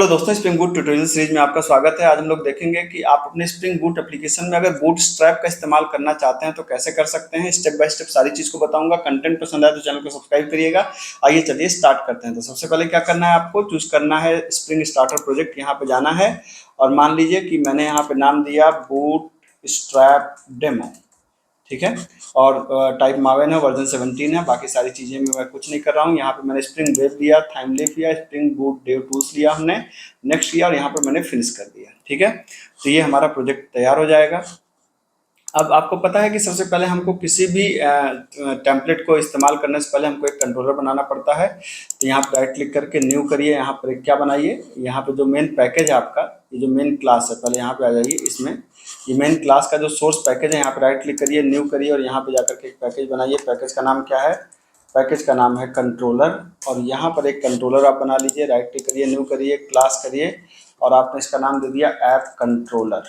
Hello दोस्तों, spring boot tutorial series में आपका स्वागत है। आज हम लोग देखेंगे कि आप अपने स्प्रिंग बूट एप्लीकेशन में अगर बूटस्ट्रैप का इस्तेमाल करना चाहते हैं तो कैसे कर सकते हैं। स्टेप बाय स्टेप सारी चीज़ को बताऊंगा। कंटेंट पसंद आए तो चैनल को सब्सक्राइब करिएगा। आइए चलिए स्टार्ट करते हैं। तो सबसे पहले क्या करना है, आपको चूज करना है स्प्रिंग स्टार्टर प्रोजेक्ट। यहाँ पे जाना है और मान लीजिए कि मैंने यहाँ पे नाम दिया बूट स्ट्रैप डेमो, ठीक है। और टाइप मावेन है, वर्जन 17 है। बाकी सारी चीज़ें में मैं कुछ नहीं कर रहा हूँ। यहाँ पे मैंने स्प्रिंग वेब लिया, थाइमलेट लिया, स्प्रिंग बूट डेव टूल्स लिया हमने, नेक्स्ट किया और यहाँ पे मैंने फिनिश कर दिया, ठीक है। तो ये हमारा प्रोजेक्ट तैयार हो जाएगा। अब आपको पता है कि सबसे पहले हमको किसी भी टेम्पलेट को इस्तेमाल करने से पहले हमको एक कंट्रोलर बनाना पड़ता है। तो यहाँ पर राइट क्लिक करके न्यू करिए। यहाँ पर एक क्या बनाइए, यहाँ पे जो मेन पैकेज है आपका, ये जो मेन क्लास है, पहले यहाँ पे आ जाइए। इसमें ये मेन क्लास का जो सोर्स पैकेज है, यहाँ पर राइट क्लिक करिए, न्यू करिए और यहाँ पे जाकर के एक पैकेज बनाइए। पैकेज का नाम क्या है? पैकेज का नाम है कंट्रोलर। और यहाँ पर एक कंट्रोलर आप बना लीजिए। राइट क्लिक करिए, न्यू करिए, क्लास करिए और आपने इसका नाम दे दिया ऐप कंट्रोलर,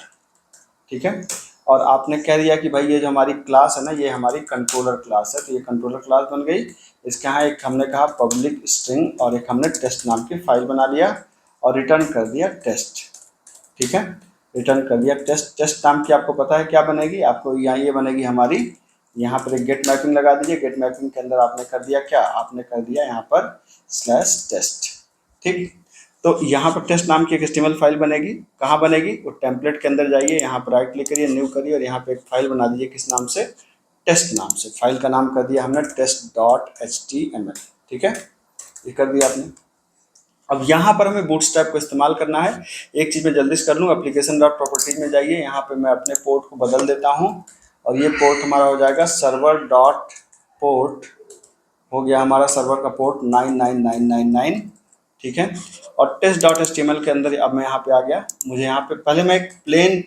ठीक है। और आपने कह दिया कि भाई ये जो हमारी क्लास है ना, ये हमारी कंट्रोलर क्लास है। तो ये कंट्रोलर क्लास बन गई। इसके यहाँ एक हमने कहा पब्लिक स्ट्रिंग और एक हमने टेस्ट नाम की फाइल बना लिया और रिटर्न कर दिया टेस्ट, ठीक है। रिटर्न कर दिया टेस्ट। टेस्ट नाम की आपको पता है क्या बनेगी? आपको यहाँ ये बनेगी हमारी, यहाँ पर एक गेट मैपिंग लगा दीजिए। गेट मैपिंग के अंदर आपने कर दिया क्या? आपने कर दिया यहाँ पर /टेस्ट, ठीक। तो यहाँ पर टेस्ट नाम की एक HTML फाइल बनेगी। कहाँ बनेगी? वो टेम्पलेट के अंदर जाइए, यहाँ पर राइट क्लिक करिए, न्यू करिए और यहाँ पे एक फाइल बना दीजिए। किस नाम से? टेस्ट नाम से। फाइल का नाम कर दिया हमने test.html, ठीक है। ये कर दिया आपने। अब यहाँ पर हमें बूटस्ट्रैप को इस्तेमाल करना है। एक चीज़ मैं जल्दी से कर लूँ, एप्लीकेशन डॉट प्रॉपर्टीज में जाइए। यहाँ पे मैं अपने पोर्ट को बदल देता हूँ और ये पोर्ट हमारा हो जाएगा सर्वर डॉट पोर्ट। हो गया हमारा सर्वर का पोर्ट 99999, ठीक है। और test.html के अंदर अब मैं यहाँ पे आ गया। मुझे यहाँ पे पहले मैं एक प्लेन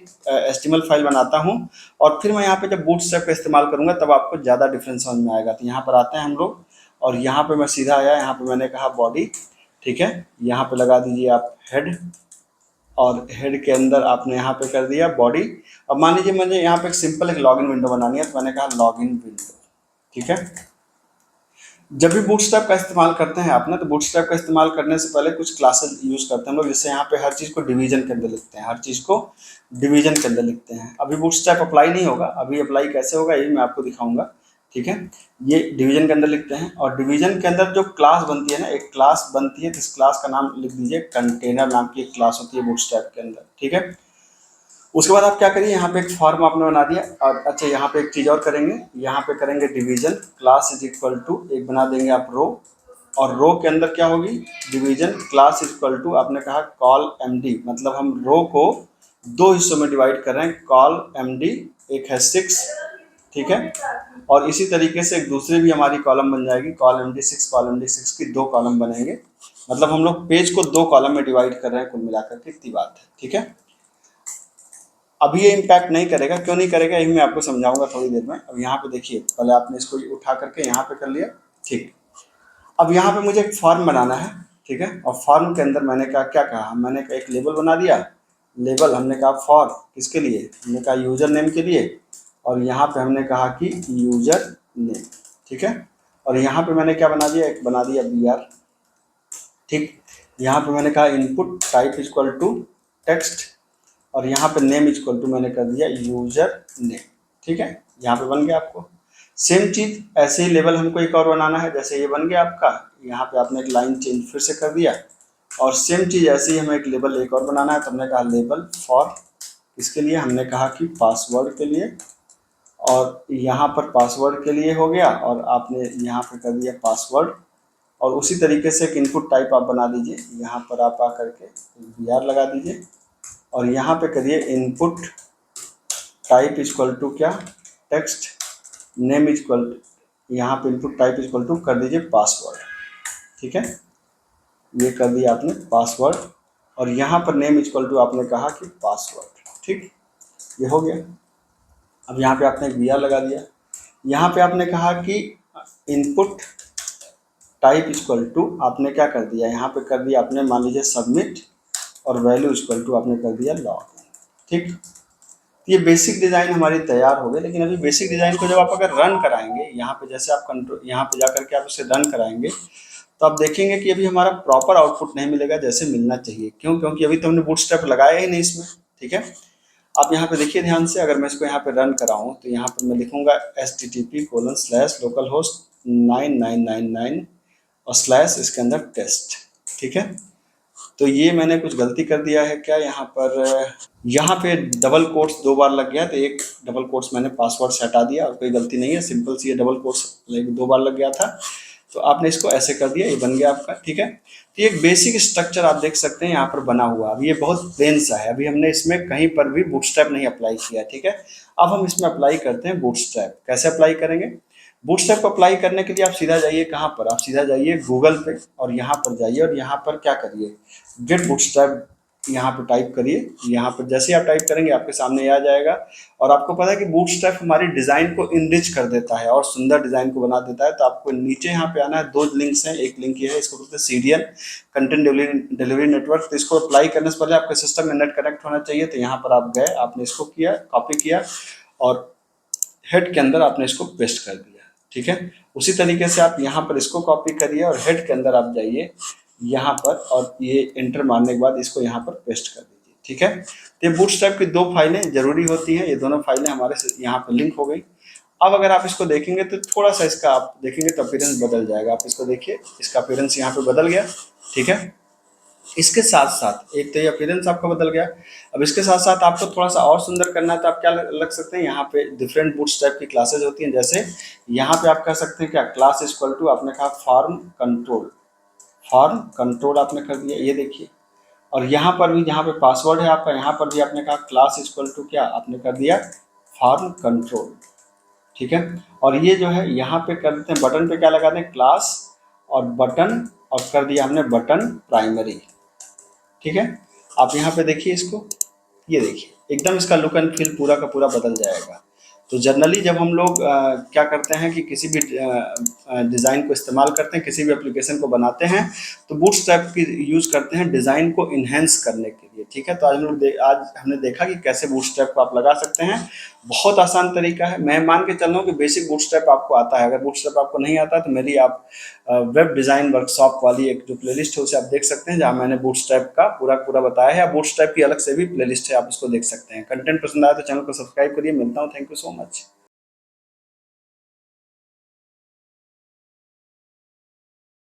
HTML फाइल बनाता हूँ और फिर मैं यहाँ पे जब बूटस्ट्रैप का इस्तेमाल करूँगा तब आपको ज़्यादा डिफरेंस समझ में आएगा। तो यहाँ पर आते हैं हम लोग और यहाँ पे मैं सीधा आया। यहाँ पे मैंने कहा बॉडी, ठीक है। यहाँ पे लगा दीजिए आप हेड और हेड के अंदर आपने यहाँ पे कर दिया बॉडी। अब मान लीजिए मुझे यहाँ पे एक सिंपल एक लॉगिन विंडो बनानी है, तो मैंने कहा लॉगिन विंडो, ठीक है। जब भी बूटस्ट्रैप का इस्तेमाल करते हैं आप ना, तो बूटस्ट्रैप का इस्तेमाल करने से पहले कुछ क्लासेस यूज करते हैं हम लोग, जिससे यहाँ पे हर चीज़ को डिवीजन के अंदर लिखते हैं। हर चीज़ को डिवीजन के अंदर लिखते हैं। अभी बूटस्ट्रैप अप्लाई नहीं होगा, अभी अप्लाई कैसे होगा ये मैं आपको दिखाऊंगा, ठीक है। ये डिवीजन के अंदर लिखते हैं और डिवीजन के अंदर जो क्लास बनती है ना, एक क्लास बनती है, तो इस क्लास का नाम लिख दीजिए कंटेनर नाम की एक क्लास होती है बूटस्ट्रैप के अंदर, ठीक है। उसके बाद आप क्या करिए, यहाँ पे एक फॉर्म आपने बना दिया और अच्छा यहाँ पे एक चीज़ और करेंगे, यहाँ पे करेंगे division class is equal to एक बना देंगे आप रो, और रो के अंदर क्या होगी? Division class is equal to आपने कहा कॉल md, मतलब हम रो को दो हिस्सों में डिवाइड कर रहे हैं। कॉल md एक है 6, ठीक है। और इसी तरीके से एक दूसरी भी हमारी कॉलम बन जाएगी, कॉल md6, कॉल md6 की दो कॉलम बनेंगे। मतलब हम लोग पेज को दो कॉलम में डिवाइड कर रहे हैं कुल मिलाकर के, इतनी बात है, ठीक है। अभी ये इम्पैक्ट नहीं करेगा। क्यों नहीं करेगा ये मैं आपको समझाऊंगा थोड़ी देर में। अब यहाँ पे देखिए, पहले आपने इसको उठा करके यहाँ पे कर लिया, ठीक। अब यहाँ पे मुझे एक फॉर्म बनाना है, ठीक है। और फॉर्म के अंदर मैंने कहा क्या कहा, मैंने एक लेबल बना दिया। लेबल हमने कहा फॉर किसके लिए? हमने कहा यूजर नेम के लिए। और यहाँ पे हमने कहा कि यूजर नेम, ठीक है। और यहाँ पे मैंने क्या बना दिया, एक बना दिया br, ठीक। यहाँ पे मैंने कहा input type equal to text और यहाँ पे नेम इक्वल टू मैंने कर दिया यूजर नेम, ठीक है। यहाँ पे बन गया आपको। सेम चीज ऐसे ही लेवल हमको एक और बनाना है। जैसे ये बन गया आपका, यहाँ पे आपने एक लाइन चेंज फिर से कर दिया और सेम चीज ऐसे ही हमें एक लेवल एक और बनाना है। तो हमने कहा लेवल फॉर इसके लिए, हमने कहा कि पासवर्ड के लिए, और यहाँ पर पासवर्ड के लिए हो गया और आपने यहाँ पे कर दिया पासवर्ड। और उसी तरीके से एक इनपुट टाइप आप बना दीजिए। यहाँ पर आप आ करके br लगा दीजिए और यहाँ पे करिए इनपुट टाइप इक्वल टू क्या, टेक्स्ट, नेम इक्वल टू, यहाँ पे इनपुट टाइप इक्वल टू कर दीजिए पासवर्ड, ठीक है। ये कर दिया आपने पासवर्ड और यहाँ पर नेम इक्वल टू आपने कहा कि पासवर्ड, ठीक। ये हो गया। अब यहाँ पे आपने br लगा दिया। यहाँ पे आपने कहा कि इनपुट टाइप इक्वल टू आपने क्या कर दिया, यहाँ पे कर दिया आपने मान लीजिए सबमिट और वैल्यू इक्वल टू आपने कर दिया लॉग, ठीक। ये बेसिक डिज़ाइन हमारी तैयार हो गई। लेकिन अभी बेसिक डिज़ाइन को जब आप अगर रन कराएंगे, यहाँ पे जैसे आप कंट्रोल यहाँ पे जा करके आप उसे रन कराएंगे तो आप देखेंगे कि अभी हमारा प्रॉपर आउटपुट नहीं मिलेगा जैसे मिलना चाहिए। क्यों? क्योंकि अभी तो हमने बूटस्ट्रैप लगाया ही नहीं इसमें। ठीक है, आप यहाँ पे देखिए ध्यान से, अगर मैं इसको यहाँ पे रन कराऊँ तो यहाँ पर मैं लिखूंगा http://localhost 9999 और स्लैश इसके अंदर टेस्ट। ठीक है, तो ये मैंने कुछ गलती कर दिया है क्या यहाँ पर, यहाँ पे डबल कोट्स 2 बार लग गया, तो एक डबल कोट्स मैंने पासवर्ड से हटा दिया और कोई गलती नहीं है, सिंपल सी ये डबल कोट्स 2 बार लग गया था, तो आपने इसको ऐसे कर दिया, ये बन गया आपका। ठीक है, तो ये एक बेसिक स्ट्रक्चर आप देख सकते हैं यहाँ पर बना हुआ। अभी ये बहुत प्लेन सा है, अभी हमने इसमें कहीं पर भी बूटस्ट्रैप नहीं अप्लाई किया। ठीक है, अब हम इसमें अप्लाई करते हैं बूटस्ट्रैप। कैसे अप्लाई करेंगे? बूटस्ट्रैप को अप्लाई करने के लिए आप सीधा जाइए कहाँ पर, आप सीधा जाइए गूगल पे और यहाँ पर जाइए और यहाँ पर क्या करिए, गेट बूटस्ट्रैप यहाँ पर टाइप करिए। यहाँ पर जैसे आप टाइप करेंगे आपके सामने ये आ जाएगा। और आपको पता है कि बूटस्ट्रैप हमारी डिज़ाइन को इनरिच कर देता है और सुंदर डिज़ाइन को बना देता है। तो आपको नीचे यहाँ पे आना है, 2 लिंक्स हैं, एक लिंक ये है, इसको बोलते हैं सीडीएन कंटेंट डिलीवरी नेटवर्क। तो इसको अप्लाई करने से पहले आपके सिस्टम में नेट कनेक्ट होना चाहिए। तो यहाँ पर आप गए, आपने इसको किया, कॉपी किया और हेड के अंदर आपने इसको पेस्ट कर दिया। ठीक है, उसी तरीके से आप यहाँ पर इसको कॉपी करिए और हेड के अंदर आप जाइए यहाँ पर और ये एंटर मारने के बाद इसको यहाँ पर पेस्ट कर दीजिए। ठीक है, तो ये बूटस्ट्रैप की 2 फाइलें जरूरी होती हैं, ये दोनों फाइलें हमारे यहाँ पर लिंक हो गई। अब अगर आप इसको देखेंगे तो थोड़ा सा इसका आप देखेंगे तो अपीयरेंस बदल जाएगा। आप इसको देखिए, इसका अपीयरेंस यहाँ पे बदल गया। ठीक है, इसके साथ साथ एक तो ये अपीयरेंस आपका बदल गया। अब इसके साथ साथ आपको थोड़ा सा और सुंदर करना है तो आप क्या लग सकते हैं, यहाँ पे डिफरेंट बूटस्ट्रैप की क्लासेज होती हैं। जैसे यहाँ पे आप कह सकते हैं क्या, क्लास इक्वल टू आपने कहा फॉर्म कंट्रोल, फॉर्म कंट्रोल आपने कर दिया, ये देखिए। और यहाँ पर भी जहाँ पे पासवर्ड है आपका, यहाँ पर भी आपने कहा क्लास इक्वल टू क्या, आपने कर दिया फॉर्म कंट्रोल। ठीक है, और ये जो है यहाँ पे कर देते हैं, बटन पे क्या लगा दें, क्लास और बटन, और कर दिया हमने बटन प्राइमरी। ठीक है, आप यहाँ पे देखिए इसको, ये देखिए एकदम इसका लुक एंड फील पूरा का पूरा बदल जाएगा। तो जनरली जब हम लोग क्या करते हैं कि किसी भी डिज़ाइन को इस्तेमाल करते हैं, किसी भी एप्लीकेशन को बनाते हैं, तो बूटस्ट्रैप की यूज़ करते हैं डिज़ाइन को इन्हेंस करने के लिए। ठीक है, तो आज हमने देखा कि कैसे बूटस्ट्रैप को आप लगा सकते हैं। बहुत आसान तरीका है, मैं मान के चल रहा हूँ कि बेसिक बूटस्ट्रैप आपको आता है। अगर बूटस्ट्रैप आपको नहीं आता तो मेरी आप वेब डिज़ाइन वर्कशॉप वाली एक जो प्लेलिस्ट है उसे आप देख सकते हैं, जहाँ मैंने बूटस्ट्रैप का पूरा पूरा बताया है। बूटस्ट्रैप की अलग से भी प्लेलिस्ट है, आप उसको देख सकते हैं। कंटेंट पसंद आया तो चैनल को सब्सक्राइब करिए। मिलता हूँ, थैंक यू सो मच।